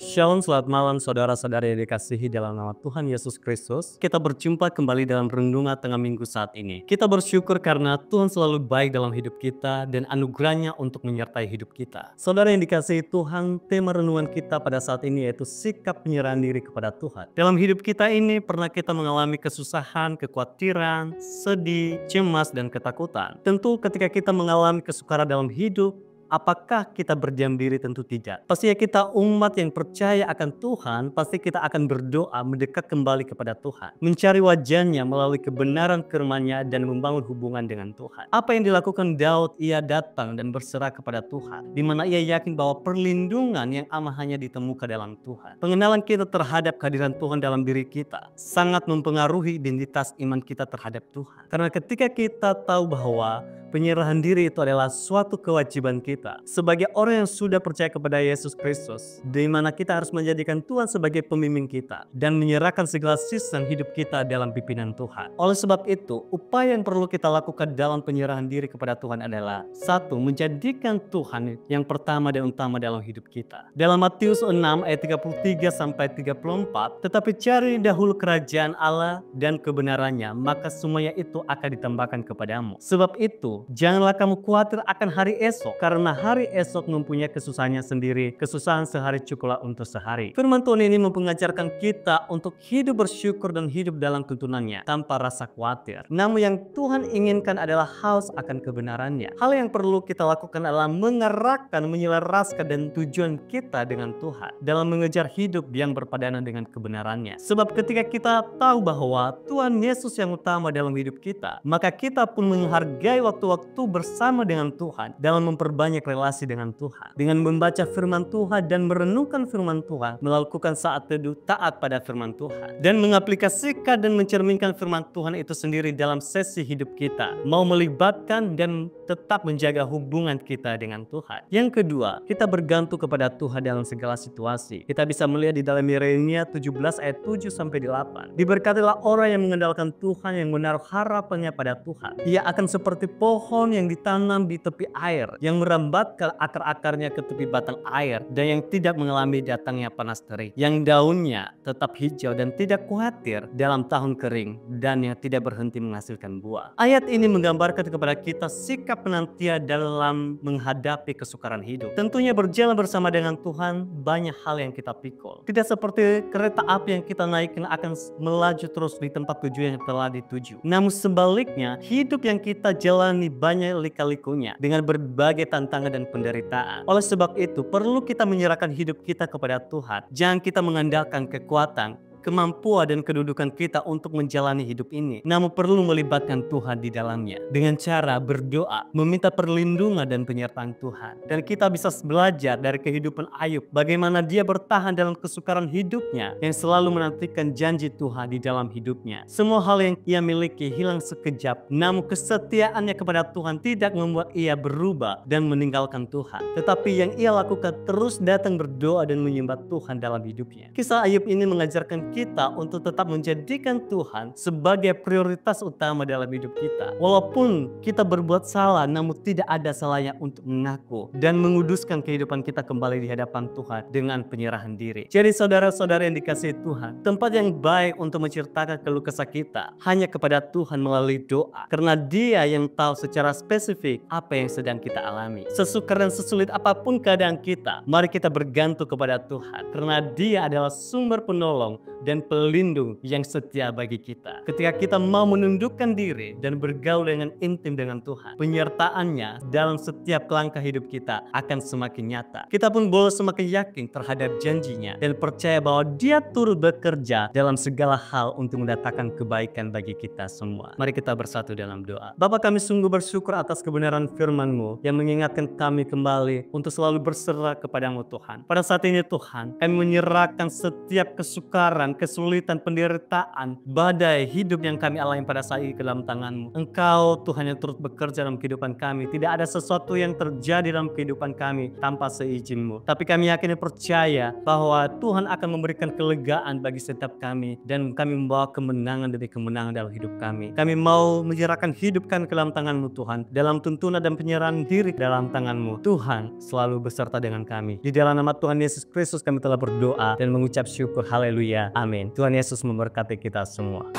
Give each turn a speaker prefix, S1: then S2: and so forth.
S1: Shalom, selamat malam saudara-saudara yang dikasihi dalam nama Tuhan Yesus Kristus. Kita berjumpa kembali dalam renungan tengah minggu saat ini. Kita bersyukur karena Tuhan selalu baik dalam hidup kita dan anugerahnya untuk menyertai hidup kita. Saudara yang dikasihi Tuhan, tema renungan kita pada saat ini yaitu sikap penyerahan diri kepada Tuhan. Dalam hidup kita ini pernah kita mengalami kesusahan, kekhawatiran, sedih, cemas, dan ketakutan. Tentu ketika kita mengalami kesukaran dalam hidup, apakah kita berdiam diri? Tentu tidak. Pastinya kita umat yang percaya akan Tuhan, pasti kita akan berdoa mendekat kembali kepada Tuhan. Mencari wajahnya melalui kebenaran firman-Nya dan membangun hubungan dengan Tuhan. Apa yang dilakukan Daud? Ia datang dan berserah kepada Tuhan. Di mana ia yakin bahwa perlindungan yang aman hanya ditemukan dalam Tuhan. Pengenalan kita terhadap kehadiran Tuhan dalam diri kita sangat mempengaruhi identitas iman kita terhadap Tuhan. Karena ketika kita tahu bahwa penyerahan diri itu adalah suatu kewajiban kita sebagai orang yang sudah percaya kepada Yesus Kristus, di mana kita harus menjadikan Tuhan sebagai pemimpin kita dan menyerahkan segala season hidup kita dalam pimpinan Tuhan. Oleh sebab itu, upaya yang perlu kita lakukan dalam penyerahan diri kepada Tuhan adalah satu, menjadikan Tuhan yang pertama dan utama dalam hidup kita. Dalam Matius 6 ayat 33 sampai 34, tetapi cari dahulu kerajaan Allah dan kebenarannya, maka semuanya itu akan ditambahkan kepadamu. Sebab itu, janganlah kamu khawatir akan hari esok, karena hari esok mempunyai kesusahannya sendiri. Kesusahan sehari cukuplah untuk sehari. Firman Tuhan ini mengajarkan kita untuk hidup bersyukur dan hidup dalam tuntunannya tanpa rasa khawatir. Namun yang Tuhan inginkan adalah haus akan kebenarannya. Hal yang perlu kita lakukan adalah mengerahkan, menyelaraskan dan tujuan kita dengan Tuhan dalam mengejar hidup yang berpadanan dengan kebenarannya. Sebab ketika kita tahu bahwa Tuhan Yesus yang utama dalam hidup kita, maka kita pun menghargai waktu-waktu bersama dengan Tuhan dalam memperbanyak relasi dengan Tuhan. Dengan membaca firman Tuhan dan merenungkan firman Tuhan, melakukan saat teduh taat pada firman Tuhan, dan mengaplikasikan dan mencerminkan firman Tuhan itu sendiri dalam sesi hidup kita, mau melibatkan dan tetap menjaga hubungan kita dengan Tuhan. Yang kedua, kita bergantung kepada Tuhan dalam segala situasi. Kita bisa melihat di dalam Yeremia 17 ayat 7 sampai 8. Diberkatilah orang yang mengandalkan Tuhan, yang menaruh harapannya pada Tuhan. Ia akan seperti pohon yang ditanam di tepi air, yang merambatkan akar-akarnya ke tepi batang air, dan yang tidak mengalami datangnya panas terik, yang daunnya tetap hijau dan tidak khawatir dalam tahun kering, dan yang tidak berhenti menghasilkan buah. Ayat ini menggambarkan kepada kita sikap penantian dalam menghadapi kesukaran hidup. Tentunya berjalan bersama dengan Tuhan banyak hal yang kita pikul. Tidak seperti kereta api yang kita naikkan akan melaju terus di tempat tujuan yang telah dituju. Namun sebaliknya, hidup yang kita jalani banyak lika-likunya dengan berbagai tantangan dan penderitaan. Oleh sebab itu, perlu kita menyerahkan hidup kita kepada Tuhan. Jangan kita mengandalkan kekuatan, kemampuan dan kedudukan kita untuk menjalani hidup ini, namun perlu melibatkan Tuhan di dalamnya dengan cara berdoa, meminta perlindungan dan penyertaan Tuhan. Dan kita bisa belajar dari kehidupan Ayub, bagaimana dia bertahan dalam kesukaran hidupnya yang selalu menantikan janji Tuhan di dalam hidupnya. Semua hal yang ia miliki hilang sekejap, namun kesetiaannya kepada Tuhan tidak membuat ia berubah dan meninggalkan Tuhan. Tetapi yang ia lakukan terus datang berdoa dan menyembah Tuhan dalam hidupnya. Kisah Ayub ini mengajarkan kita untuk tetap menjadikan Tuhan sebagai prioritas utama dalam hidup kita. Walaupun kita berbuat salah, namun tidak ada salahnya untuk mengaku dan menguduskan kehidupan kita kembali di hadapan Tuhan dengan penyerahan diri. Jadi saudara-saudara yang dikasihi Tuhan, tempat yang baik untuk menceritakan keluh kesah kita hanya kepada Tuhan melalui doa, karena Dia yang tahu secara spesifik apa yang sedang kita alami. Sesukar dan sesulit apapun keadaan kita, mari kita bergantung kepada Tuhan, karena Dia adalah sumber penolong dan pelindung yang setia bagi kita. Ketika kita mau menundukkan diri dan bergaul dengan intim dengan Tuhan, penyertaannya dalam setiap langkah hidup kita akan semakin nyata. Kita pun boleh semakin yakin terhadap janjinya dan percaya bahwa Dia turut bekerja dalam segala hal untuk mendatangkan kebaikan bagi kita semua. Mari kita bersatu dalam doa. Bapa, kami sungguh bersyukur atas kebenaran firman-Mu yang mengingatkan kami kembali untuk selalu berserah kepada-Mu Tuhan. Pada saat ini Tuhan, kami menyerahkan setiap kesukaran, kesusahan, kesulitan, penderitaan, badai hidup yang kami alami pada saat ini ke dalam tangan-Mu. Engkau Tuhan yang turut bekerja dalam kehidupan kami. Tidak ada sesuatu yang terjadi dalam kehidupan kami tanpa seizin-Mu. Tapi kami yakin dan percaya bahwa Tuhan akan memberikan kelegaan bagi setiap kami, dan kami membawa kemenangan demi kemenangan dalam hidup kami. Kami mau menyerahkan hidup kami ke dalam tangan-Mu Tuhan, dalam tuntunan dan penyerahan diri dalam tangan-Mu. Tuhan selalu beserta dengan kami. Di dalam nama Tuhan Yesus Kristus kami telah berdoa dan mengucap syukur. Haleluya. Amin. Tuhan Yesus memberkati kita semua.